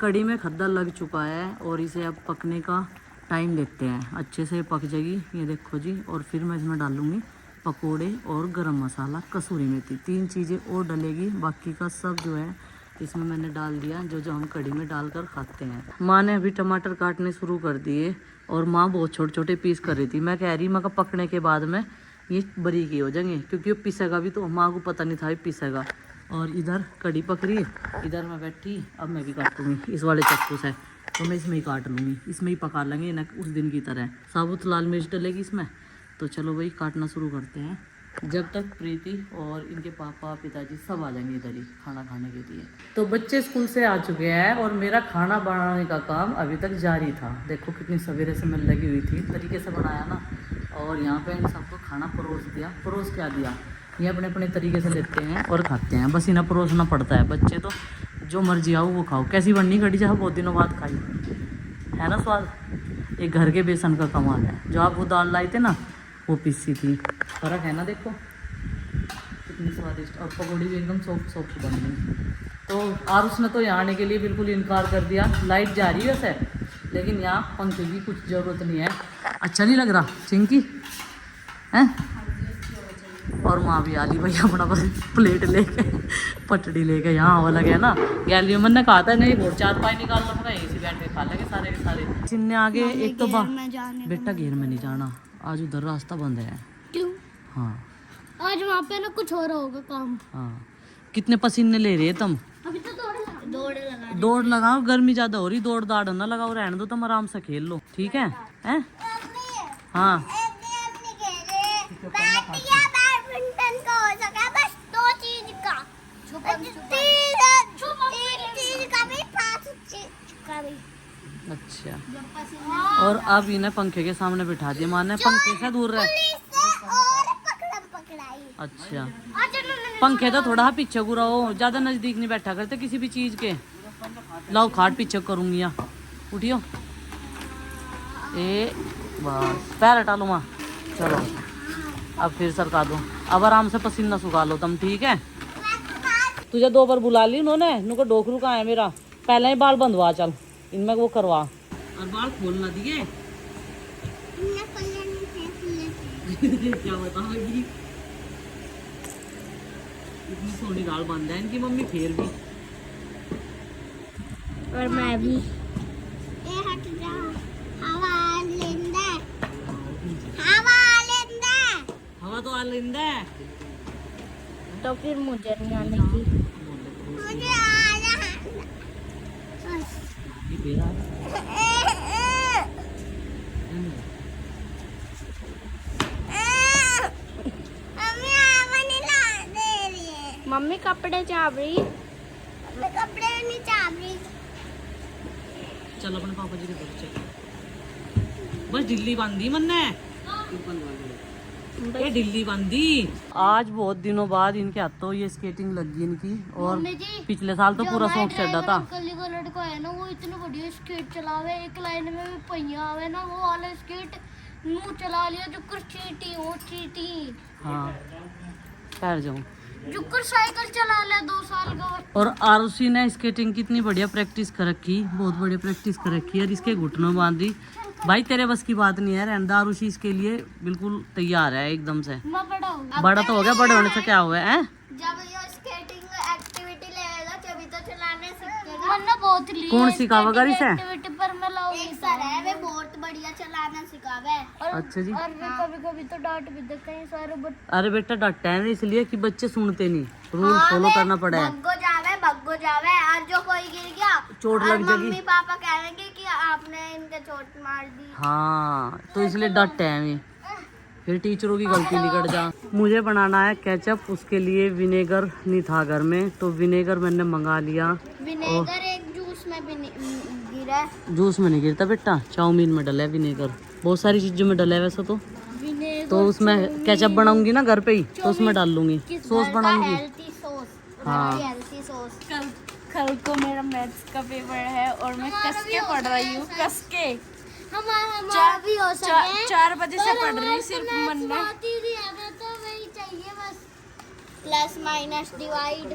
कड़ी में खद्दा लग चुका है और इसे अब पकने का टाइम देते हैं। अच्छे से पक जाएगी ये देखो जी। और फिर मैं इसमें डालूँगी पकोड़े और गरम मसाला, कसूरी मेथी, 3 चीज़ें और डलेगी। बाकी का सब जो है इसमें मैंने डाल दिया, जो जो हम कड़ी में डालकर खाते हैं। माँ ने अभी टमाटर काटने शुरू कर दिए और माँ बहुत छोटे छोटे पीस कर रही थी। मैं कह रही माँ का पकने के बाद में ये बारीक हो जाएंगे, क्योंकि वो पिसेगा भी, तो माँ को पता नहीं था पिसेगा। और इधर कड़ी पक रही है, इधर मैं बैठी, अब मैं भी काटूंगी इस वाले चाकू से। तो मैं इसमें ही काट लूँगी, इसमें ही पका लेंगे ना उस दिन की तरह। साबुत लाल मिर्च डलेगी इसमें। तो चलो भाई काटना शुरू करते हैं, जब तक प्रीति और इनके पापा पिताजी सब आ जाएंगे इधर ही खाना खाने के लिए। तो बच्चे स्कूल से आ चुके हैं और मेरा खाना बनाने का काम अभी तक जारी था। देखो कितनी सवेरे से मैं लगी हुई थी, तरीके से बनाया ना। और यहाँ पे इन सबको खाना परोस दिया। परोस क्या दिया, ये अपने अपने तरीके से लेते हैं और खाते हैं, बस इन्हें परोसना पड़ता है। बच्चे तो जो मर्जी आओ वो खाओ। कैसी बननी कड़ी जहाँ बहुत दिनों बाद खाई है ना, स्वाद एक घर के बेसन का कमाल है। जो आप वो दाल लाए थे ना वो पीसी थी, फर्क है ना। देखो कितनी स्वादिष्ट, और पकौड़ी भी एकदम सॉफ्ट सॉफ्ट बन गई। तो आरुष ने तो यहाँ आने के लिए बिल्कुल इनकार कर दिया। लाइट जा रही है वैसे, लेकिन यहाँ पंखे की कुछ ज़रूरत नहीं है। अच्छा नहीं लग रहा चिंकी हैं। और माँ भी आली भाई अपना बस प्लेट लेके पटड़ी लेके यहाँ हवा लगे ना। गैलरी में ने कहा था नहीं वो 4 पाई निकाल लो, इसी बैठ के खा लेंगे सारे के सारे। चिन्ने आगे एक तो बेटा घेर में नहीं जाना, आज उधर रास्ता बंद है। क्यों? हाँ आज वहाँ पे ना कुछ हो रहा होगा काम। हाँ। कितने पसीने ले रहे तुम? अभी तो दौड़ लगाओ, गर्मी ज्यादा हो रही, दौड़ दाड़ ना लगाओ, रहने दो, तुम आराम से खेल लो, ठीक है? हैं? हाँ बैडमिंटन का हो सका बस 2 चीज का, अच्छा। और अब इन्हें पंखे के सामने बिठा दिया माँ ने, पंखे से दूर रहे। अच्छा पंखे तो थोड़ा पीछे गुरा हो, ज्यादा नजदीक नहीं बैठा करते किसी भी चीज के। लाओ खाट पीछे करूंगी, यहाँ उठियो। ए बस पैर हटा लो माँ, चलो अब फिर सरका दो। अब आराम से पसीना सुखा लो तुम, ठीक है? तुझे 2 बार बुला ली उन्होंने, उनको डोकरू कहाँ है मेरा। पहले ही बाल बंधवा, चल इनमें वो करवा। और बाल खोल ना दिए क्या बताओगी, इतनी सोनी दाल बांधा है इनकी मम्मी फिर भी। और मैं भी हट जा, हवा लेंदा, हवा तो आ लेंदा है। तो फिर मुझे नहीं आने की, मुझे आना है। मम्मी कपड़े चाप रही, मैं कपड़े नहीं चाप रही। चल अपने पापा जी के घर चल। बस ढिल्ली बांधी मन ने, ये ढिल्ली बांधी। आज बहुत दिनों बाद इनके हाथों ये स्केटिंग लग गई इनकी। और पिछले साल तो पूरा शौक चढ़ा था। कली को लड़का है ना, वो इतनी बढ़िया स्केट चलावे, एक लाइन में पहिया आवे ना, वो वाला स्केट मुंह चला लिया। जुकर चीटी वो चीटी। हाँ पैर जाऊँ, जुकर साइकिल चला लिया 2 साल का। और आरुषि ने स्केटिंग कितनी बढ़िया प्रैक्टिस कर रखी, बहुत बढ़िया प्रैक्टिस कर रखी है। और इसके घुटनों बांधी भाई, तेरे बस की बात नहीं है। रहना आरुषि इसके लिए बिल्कुल तैयार है एकदम से। बड़ा तो हो गया, बड़े होने से क्या हुआ है? जब ये स्केटिंग एक्टिविटी लेगा तभी तो चलाने सीखेगा। वरना बहुत ली कौन सिखावेगा इसे? एक्टिविटी पर मैं लाऊंगी। एक सर है वे बहुत बढ़िया चलाना सिखावे। अच्छा जी। और कभी-कभी तो डांट भी देते हैं सारे बच्चे। अरे बेटा डांटते हैं इसलिए कि बच्चे सुनते नहीं, रूल फॉलो करना पड़ा है। भग्गो जावे और जो कोई गिर गया चोट लग जाएगी, मम्मी पापा कहेंगे कि आपने इनके चोट मार दी। हाँ तो इसलिए डांटते हैं, फिर टीचरों की गलती निकल जा। मुझे बनाना है केचप, उसके लिए विनेगर नहीं था घर में, तो विनेगर मैंने मंगा लिया। विनेगर एक जूस में भी गिरा। जूस में नहीं गिरता बेटा, चाउमीन में डला है विनेगर, बहुत सारी चीजों में डला है वैसे तो। तो उसमें केचप बनाऊंगी ना घर पे ही, तो उसमें डाल लूंगी, सॉस बनाऊंगी। हाँ कल को मेरा मैथ्स का पेपर है और मैं कस के पढ़ रही हूँ, कस के। हमारा भी हो सके 4 बजे से पढ़ रही, सिर्फ मन में तो वही चाहिए बस, प्लस माइनस डिवाइड।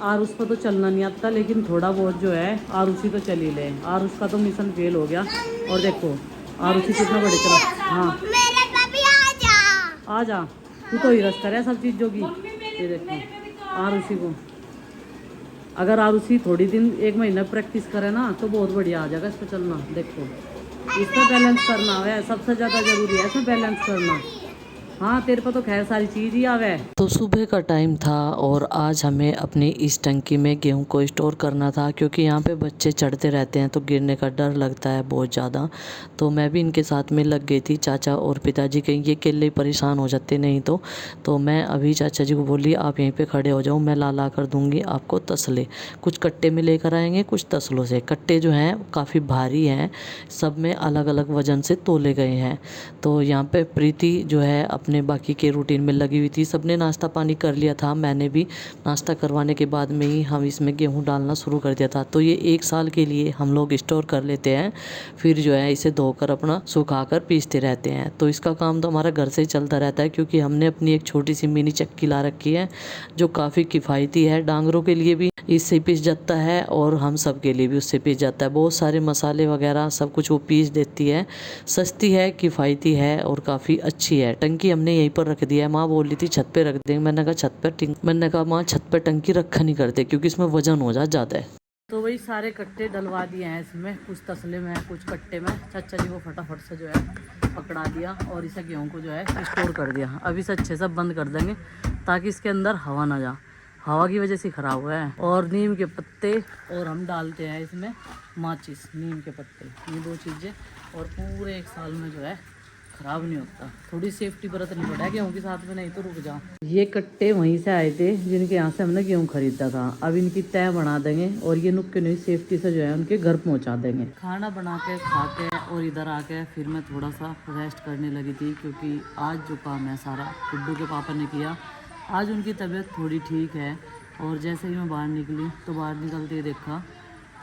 आरुष को तो चलना नहीं आता, लेकिन थोड़ा बहुत जो है आरुषी तो चल ही ले। आरुष का तो मिशन फेल हो गया। और देखो आरुषी कितना बड़े चला। हाँ आ जा, तू तो हिरस करे सब चीज़ों की। ये देखो आरुषि को, अगर आरुषि थोड़ी दिन 1 महीना प्रैक्टिस करे ना तो बहुत बढ़िया आ जाएगा इसको चलना। देखो इसमें बैलेंस करना है, सबसे ज़्यादा ज़रूरी है इसमें बैलेंस करना। हाँ तेरे को तो खैर सारी चीज़ ही आवे। तो सुबह का टाइम था और आज हमें अपनी इस टंकी में गेहूं को स्टोर करना था, क्योंकि यहाँ पे बच्चे चढ़ते रहते हैं तो गिरने का डर लगता है बहुत ज़्यादा। तो मैं भी इनके साथ में लग गई थी। चाचा और पिताजी कहीं ये अकेले परेशान हो जाते नहीं तो मैं अभी चाचा जी को बोली आप यहीं पर खड़े हो जाओ, मैं ला कर दूँगी आपको तसले। कुछ कट्टे में लेकर आएंगे, कुछ तसलों से। कट्टे जो हैं काफ़ी भारी हैं, सब में अलग अलग वज़न से तोले गए हैं। तो यहाँ पे प्रीति जो है अपने बाकी के रूटीन में लगी हुई थी। सबने नाश्ता पानी कर लिया था, मैंने भी नाश्ता करवाने के बाद में ही हम इसमें गेहूं डालना शुरू कर दिया था। तो ये 1 साल के लिए हम लोग स्टोर कर लेते हैं, फिर जो है इसे धोकर अपना सुखाकर पीसते रहते हैं। तो इसका काम तो हमारा घर से ही चलता रहता है, क्योंकि हमने अपनी एक छोटी सी मिनी चक्की ला रखी है जो काफ़ी किफ़ायती है। डांगरों के लिए भी इससे पीस जाता है और हम सब के लिए भी उससे पीस जाता है। बहुत सारे मसाले वगैरह सब कुछ वो पीस देती है। सस्ती है, किफ़ायती है और काफ़ी अच्छी है। टंकी हमने यहीं पर रख दिया है। माँ बोल रही थी छत पे रख देंगे, मैंने कहा माँ छत पर टंकी रखा नहीं करते क्योंकि इसमें वजन हो जाता ज़्यादा है। तो वही सारे कट्टे डलवा दिए हैं इसमें, कुछ तसले में कुछ कट्टे में। चाचा जी को फटाफट से जो है पकड़ा दिया और इसे गेहूँ को जो है स्टोर कर दिया। अब इसे अच्छे से बंद कर देंगे ताकि इसके अंदर हवा ना जा, हवा की वजह से ख़राब हुआ है। और नीम के पत्ते, और हम डालते हैं इसमें माचिस, नीम के पत्ते, ये 2 चीज़ें। और पूरे 1 साल में जो है ख़राब नहीं होता। थोड़ी सेफ्टी बरतनी पड़ा गेहूँ के साथ में, नहीं तो रुक जा। ये कट्टे वहीं से आए थे जिनके यहाँ से हमने गेहूँ खरीदा था। अब इनकी तय बना देंगे और ये नुक्के नहीं सेफ्टी से जो है उनके घर पहुँचा देंगे। खाना बना के खा के और इधर आके फिर मैं थोड़ा सा रेस्ट करने लगी थी, क्योंकि आज जो काम है सारा गुड्डू के पापा ने किया। आज उनकी तबीयत थोड़ी ठीक है और जैसे ही मैं बाहर निकली तो बाहर निकलते ही देखा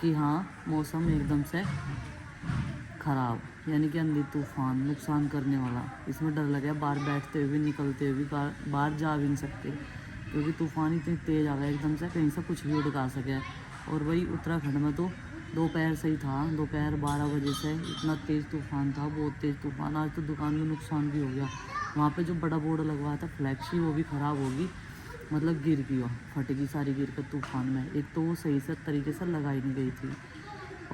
कि हाँ मौसम एकदम से ख़राब, यानी कि आंधी तूफान नुकसान करने वाला। इसमें डर लगा, बाहर बैठते हुए भी निकलते हुए भी बाहर जा भी नहीं सकते, क्योंकि तूफान इतनी तेज़ आ गया एकदम से, कहीं से कुछ भी उड़का सके। और वही उत्तराखंड में तो दोपहर से ही था, दोपहर 12 बजे से इतना तेज़ तूफान था, बहुत तेज़ तूफान। आज तो दुकान में नुकसान भी हो गया। वहाँ पे जो बड़ा बोर्ड लगवाया था फ्लैक्सी, वो भी ख़राब होगी, मतलब गिर गई, वो फटेगी सारी गिर कर तूफान में। एक तो वो सही से तरीके से लगाई नहीं गई थी।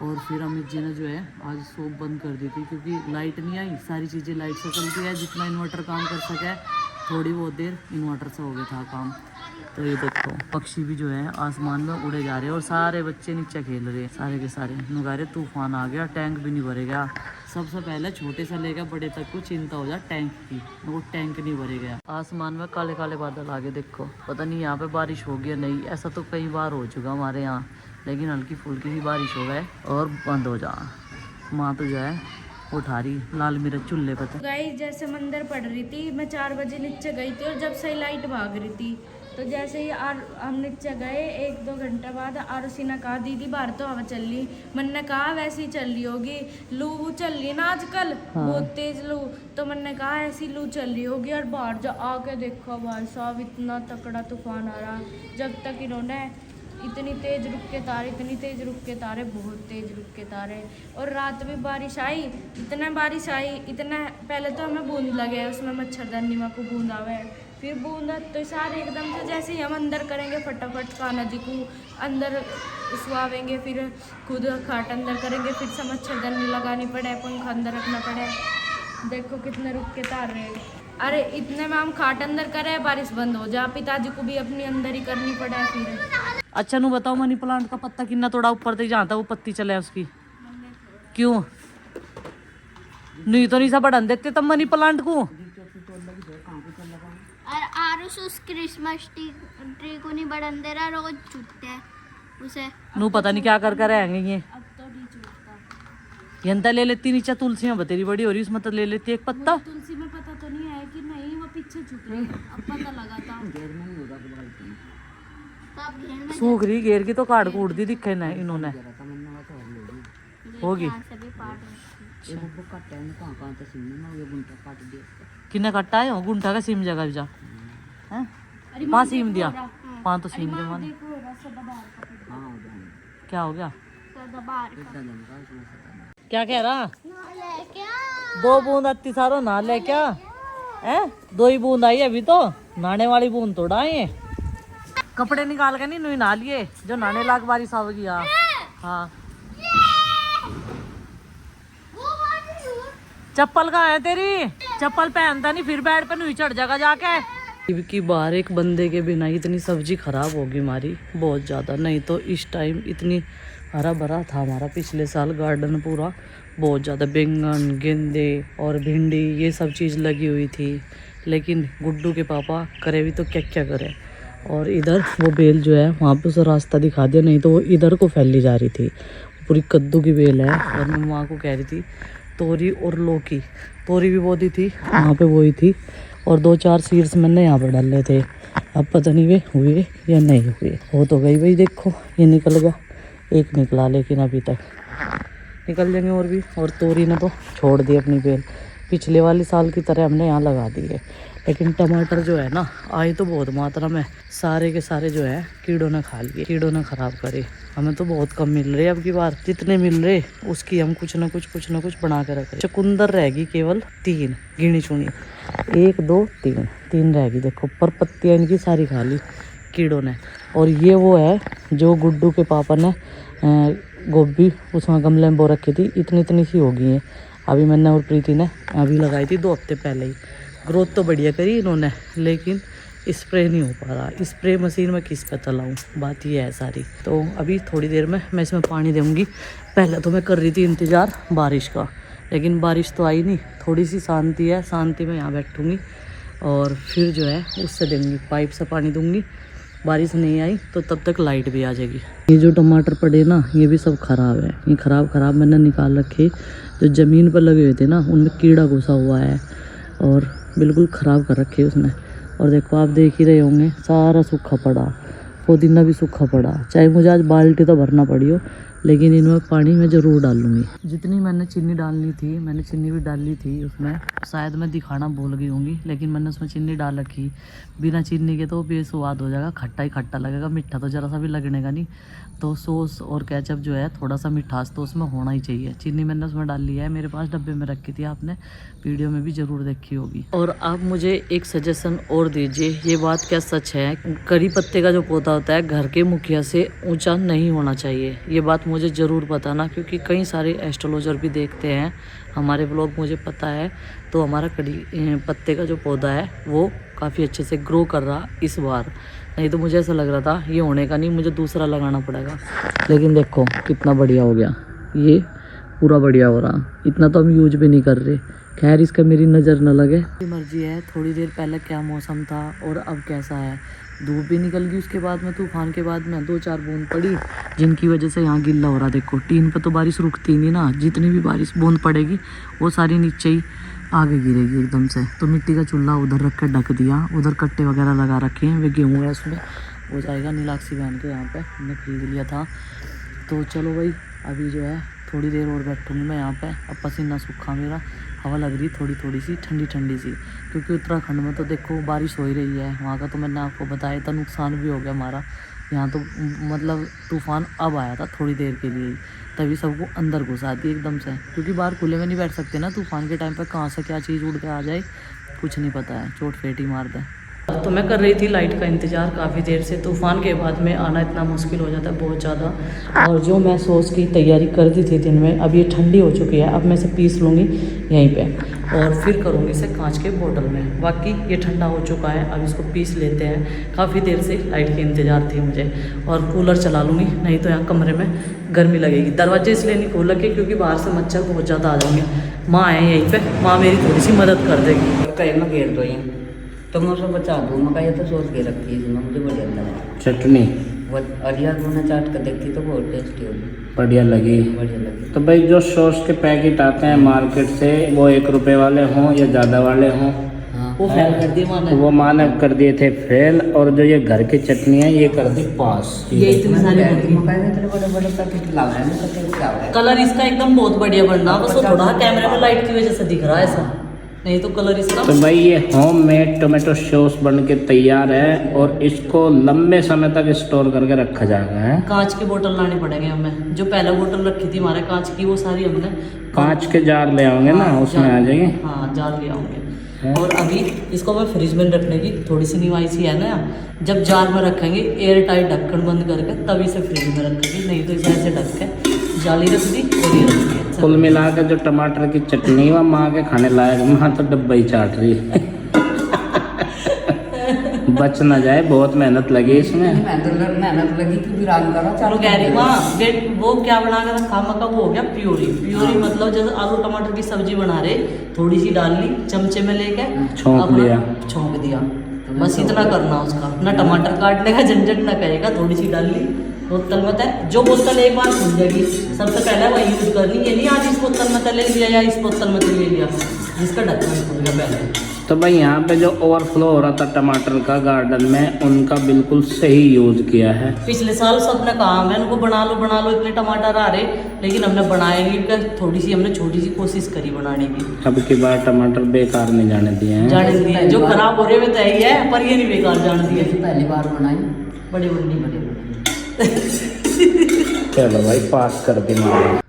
और फिर अमित जी ने जो है आज शॉप बंद कर दी थी, क्योंकि लाइट नहीं आई। सारी चीज़ें लाइट से चलती है, जितना इन्वर्टर काम कर सके थोड़ी बहुत देर इन्वर्टर से हो गया था काम। तो ये देखो पक्षी भी जो है आसमान में उड़े जा रहे हैं और सारे बच्चे नीचे खेल रहे हैं, सारे के सारे नुगारे। तूफान आ गया, टैंक भी नहीं भरेगा। सबसे पहले छोटे से लेकर बड़े तक को चिंता हो जाए टैंक की, वो टैंक नहीं भरे गया। आसमान में काले काले बादल आगे देखो, पता नहीं यहाँ पे बारिश होगी या नहीं। ऐसा तो कई बार हो चुका हमारे यहाँ, लेकिन हल्की फुल्की सी बारिश हो गए और बंद हो जा। माँ तो जो है उठा रही लाल मिर्च चूल्हे पर। गाइस जैसे मंदिर पड़ रही थी, मैं 4 बजे नीचे गई थी और जब से लाइट भाग रही थी, तो जैसे ही हम नीचे गए 1-2 घंटे बाद आरुषि ने कहा दीदी बाहर तो हवा चल रही। मैंने कहा वैसे ही चल रही होगी, लू चल रही ना आजकल, बहुत तेज लू। तो मैंने कहा ऐसी लू चल रही होगी। और बाहर जा आके देखो भाई साहब इतना तकड़ा तूफान आ रहा। जब तक इन्होंने इतनी तेज रुक के तारे, इतनी तेज रुक के तारे, बहुत तेज रुक के तारे। और रात में बारिश आई, इतना बारिश आई, इतना पहले तो हमें बूंद लगे, उसमें मच्छरदानी में को बूंद आवे, फिर बूंद तो सारे एकदम से जैसे ही हम अंदर करेंगे फटाफट कान्हा जी को अंदर सुआवेंगे, फिर खुद खाट अंदर करेंगे, फिर से मच्छरदानी लगानी पड़े, पंखा अंदर रखना पड़े। देखो कितने रुक के तार रहे। अरे इतने में हम खाट अंदर करें बारिश बंद हो जा, पिताजी को भी अपनी अंदर ही करनी पड़े फिर। अच्छा नू बताओ मनी प्लांट का पत्ता कितना थोड़ा ऊपर तक जाता वो पत्ती चले उसकी, क्यों नहीं तो नहीं सा बढ़न देते तब मनी प्लांट को। और आरुष उस क्रिसमस ट्री को नहीं बढ़न दे रहा, रोज छूटते हैं उसे। नू पता नहीं क्या कर कर रहेंगे ये। अब तो नहीं छूटता। यंता ले लेती नीचे तुलसी में बतेरी बड़ी हो रही, उसमें तो ले लेती एक पत्ता। तुलसी में पता तो नहीं है कि नहीं, वो पीछे छूट रही, अब पता लगा था। सूख रही घेर की तो काट कूट दी दिखे ना इन्होंने होगी। किन्ने कट्टा है गुंठा का सीम जगह जा है, 5 सीम दिया, 5 तो सीम दे मन। क्या हो गया? सदाबहार का क्या कह रहा? क्या 2 बूंद अति सारो ना ले क्या है? 2 ही बूंद आई अभी तो, नहाने वाली बूंद थोड़ा आई है। कपड़े निकाल के नहीं नहा लिए, जो नहाने लाग बारिश आवेगी। हाँ चप्पल कहाँ है तेरी? चप्पल पहनता नहीं फिर बेड पे नहीं चढ़ जाएगा जाके। की बाहर एक बंदे के बिना इतनी सब्जी खराब होगी हमारी बहुत ज़्यादा। नहीं तो इस टाइम इतनी हरा भरा था हमारा पिछले साल गार्डन पूरा, बहुत ज़्यादा बैंगन गेंदे और भिंडी ये सब चीज़ लगी हुई थी। लेकिन गुड्डू के पापा करे भी तो क्या क्या करे। और इधर वो बेल जो है वहाँ पे उसे रास्ता दिखा दिया, नहीं तो वो इधर को फैली जा रही थी। पूरी कद्दू की बेल है। और मैं माँ को कह रही थी तोरी और लौकी, तोरी भी बोती थी वहाँ पे बोई थी, और 2-4 सीड्स मैंने यहाँ पर डाले थे। अब पता नहीं वे हुए या नहीं हुए। हो तो गई भाई, देखो ये निकल गया, एक निकला, लेकिन अभी तक निकल जाएंगे और भी। और तोरी ने तो छोड़ दी अपनी बेल, पिछले वाले साल की तरह हमने यहाँ लगा दी है। लेकिन टमाटर जो है ना आए तो बहुत मात्रा में, सारे के सारे जो है कीड़ों ने खा लिए, कीड़ों ने खराब करे। हमें तो बहुत कम मिल रहे अब की बार, जितने मिल रहे उसकी हम कुछ ना कुछ बना के रख रहे। चुकंदर रहेगी केवल 3 गिनी चुनी, 1 2 3 रहेगी। देखो पर पत्तियाँ इनकी सारी खा ली कीड़ों ने। और ये वो है जो गुड्डू के पापा ने गोभी उसमें गमले में बो रखी थी, इतनी सी हो गई है। अभी मैंने और प्रीति ने अभी लगाई थी 2 हफ्ते पहले ही। ग्रोथ तो बढ़िया करी इन्होंने, लेकिन स्प्रे नहीं हो पा रहा। स्प्रे मशीन में किस पे चलाऊँ, बात ये है सारी। तो अभी थोड़ी देर में मैं इसमें पानी दूँगी। पहले तो मैं कर रही थी इंतज़ार बारिश का, लेकिन बारिश तो आई नहीं। थोड़ी सी शांति है, शांति में यहाँ बैठूँगी और फिर जो है उससे देंगी, पाइप से पानी दूँगी। बारिश नहीं आई तो तब तक लाइट भी आ जाएगी। ये जो टमाटर पड़े ना ये भी सब ख़राब है, ये ख़राब मैंने निकाल रखे। जो ज़मीन पर लगे हुए थे ना उनमें कीड़ा घुसा हुआ है और बिल्कुल ख़राब कर रखे उसने। और देखो आप देख ही रहे होंगे सारा सूखा पड़ा, पुदीना भी सूखा पड़ा। चाहे मुझे आज बाल्टी तो भरना पड़ी हो, लेकिन इनमें पानी मैं ज़रूर डालूँगी। जितनी मैंने चीनी डालनी थी मैंने चीनी भी डाली थी उसमें, शायद मैं दिखाना भूल गई होंगी, लेकिन मैंने उसमें चीनी डाल रखी। बिना चीनी के तो बेस्वाद हो जाएगा, खट्टा ही खट्टा लगेगा, मीठा तो ज़रा सा भी लगने का नहीं। तो सॉस और केचप जो है थोड़ा सा मिठास तो उसमें होना ही चाहिए। चीनी मैंने उसमें डाल लिया है, मेरे पास डब्बे में रखी थी, आपने वीडियो में भी ज़रूर देखी होगी। और आप मुझे एक सजेशन और दीजिए, ये बात क्या सच है? करी पत्ते का जो पौधा होता है घर के मुखिया से ऊंचा नहीं होना चाहिए, ये बात मुझे ज़रूर बताना, क्योंकि कई सारे एस्ट्रोलॉजर भी देखते हैं हमारे व्लॉग, मुझे पता है। तो हमारा कड़ी पत्ते का जो पौधा है वो काफ़ी अच्छे से ग्रो कर रहा इस बार, नहीं तो मुझे ऐसा लग रहा था ये होने का नहीं, मुझे दूसरा लगाना पड़ेगा। लेकिन देखो कितना बढ़िया हो गया, ये पूरा बढ़िया हो रहा। इतना तो हम यूज भी नहीं कर रहे, खैर इसका मेरी नज़र न लगे। मर्जी है। थोड़ी देर पहले क्या मौसम था और अब कैसा है, धूप भी निकल गई। उसके बाद में तूफान के बाद में 2-4 बूंद पड़ी, जिनकी वजह से यहाँ गिल्ला हो रहा। देखो टीन पे तो बारिश रुकती नहीं ना, जितनी भी बारिश बूंद पड़ेगी वो सारी नीचे ही आगे गिरेगी एकदम से। तो मिट्टी का चूल्हा उधर रख कर ढक दिया, उधर कट्टे वगैरह लगा रखे हैं, वे गेहूँ है उसमें हो जाएगा। नीलाक्षी बहन के यहाँ पे हमने खरीद लिया था। तो चलो भाई अभी जो है थोड़ी देर और बैठूँगी मैं यहाँ पे। अब पसीना सूखा मेरा, हवा लग रही थोड़ी सी ठंडी सी, क्योंकि उत्तराखंड में तो देखो बारिश हो ही रही है। वहाँ का तो मैंने आपको बताया था, नुकसान भी हो गया हमारा। यहाँ तो मतलब तूफ़ान अब आया था थोड़ी देर के लिए, तभी सबको अंदर घुसा दी एकदम से, क्योंकि बाहर खुले में नहीं बैठ सकते ना। तूफ़ान के टाइम पर कहाँ से क्या चीज़ उड़ के आ जाए कुछ नहीं पता है, चोट फेटी मार दे। तो मैं कर रही थी लाइट का इंतज़ार काफ़ी देर से। तूफ़ान के बाद में आना इतना मुश्किल हो जाता है बहुत ज़्यादा। और जो मैं सॉस की तैयारी कर दी थी दिन में, अब ये ठंडी हो चुकी है। अब मैं इसे पीस लूँगी यहीं पे और फिर करूँगी इसे कांच के बोतल में। बाकी ये ठंडा हो चुका है, अब इसको पीस लेते हैं। काफ़ी देर से लाइट की इंतज़ार थी मुझे, और कूलर चला लूँगी, नहीं तो यहाँ कमरे में गर्मी लगेगी। दरवाजे इसलिए नहीं खोल रखे क्योंकि बाहर से मच्छर बहुत ज़्यादा आ जाएंगे। माँ है यहीं पर, माँ मेरी थोड़ी सी मदद कर देगी। कहीं में घेर दो ये तो मैं उसे बचा दूँ। मैं ये तो सोच के रखी है इसमें, मुझे बढ़िया लगा। चटनी वो अरिया गुना चाट कर देखती तो बहुत टेस्टी होगी, बढ़िया लगी। तो भाई जो सॉस के पैकेट आते हैं मार्केट से, वो 1 रुपए वाले हों या ज़्यादा वाले हों, वो फेल कर दिए माँ ने, वो माने कर दिए थे फेल। और जो ये घर की चटनी है ये कर दी पास। ये इतनी सारी बड़े बड़े पैकेट ला रहे हैं। कलर इसका एकदम बहुत बढ़िया बन रहा, बस वो थोड़ा कैमरे में लाइट की वजह से दिख रहा है ऐसा। नहीं तो कलर इसका तो भाई ये होममेड टोमेटो सॉस बन के तैयार है और इसको लंबे समय तक स्टोर करके रखा जाएगा है। कांच की बोतल लानी पड़ेंगे हमें। जो पहले बोतल रखी थी हमारे कांच की, वो सारी हमने कांच के जार ले आओगे ना, उसमें आ जाएगी। हाँ जार ले आऊंगे। और अभी इसको मैं फ्रिज में रखने की थोड़ी सी निवाई सी है ना, जब जार में रखेंगे एयर टाइट ढक्कन बंद करके तभी से फ्रिज में रखेंगे, नहीं तो इसे ऐसे ढक के जाली रख दी और ये रख दी। कुल मिला के जो टमाटर की चटनी वह माँ के खाने लायक, माँ तो डब्बा ही चाट रही है। बच ना जाए, बहुत मेहनत लगी इसमें। मेहनत लगी कि विराम करा चलो कह रही माँ वो क्या बना कर रखा मका, वो हो गया प्योरी। प्योरी मतलब जैसे आलू टमाटर की सब्जी बना रहे, थोड़ी सी डाल ली चमचे में लेके छोंक दिया बस इतना करना उसका, ना टमाटर काटने का झंझट ना करेगा। थोड़ी सी डाल ली बोतल में तय, जो बोतल एक बार खुल जाएगी सबसे पहले वही यूज करनी, ये नहीं आज इस बोतल में ले लिया या इस बोतल में ले लिया, जिसका ढक्कन खुल गया पहले। तो भाई यहाँ पे जो ओवरफ्लो हो रहा था टमाटर का गार्डन में, उनका बिल्कुल सही यूज किया है। पिछले साल सबने कहा मैं उनको बना लो इतने टमाटर आ रहे, लेकिन हमने बनाए नहीं, थोड़ी सी हमने छोटी सी कोशिश करी बनाने की। अब की बार टमाटर बेकार नहीं जाने दिए हैं, जाने दिए जो खराब हो रहे में तय है, पर ये नहीं बेकार जाने दिए। पहली बार बनाई बड़े बड़े चलो भाई पास कर दी माँ।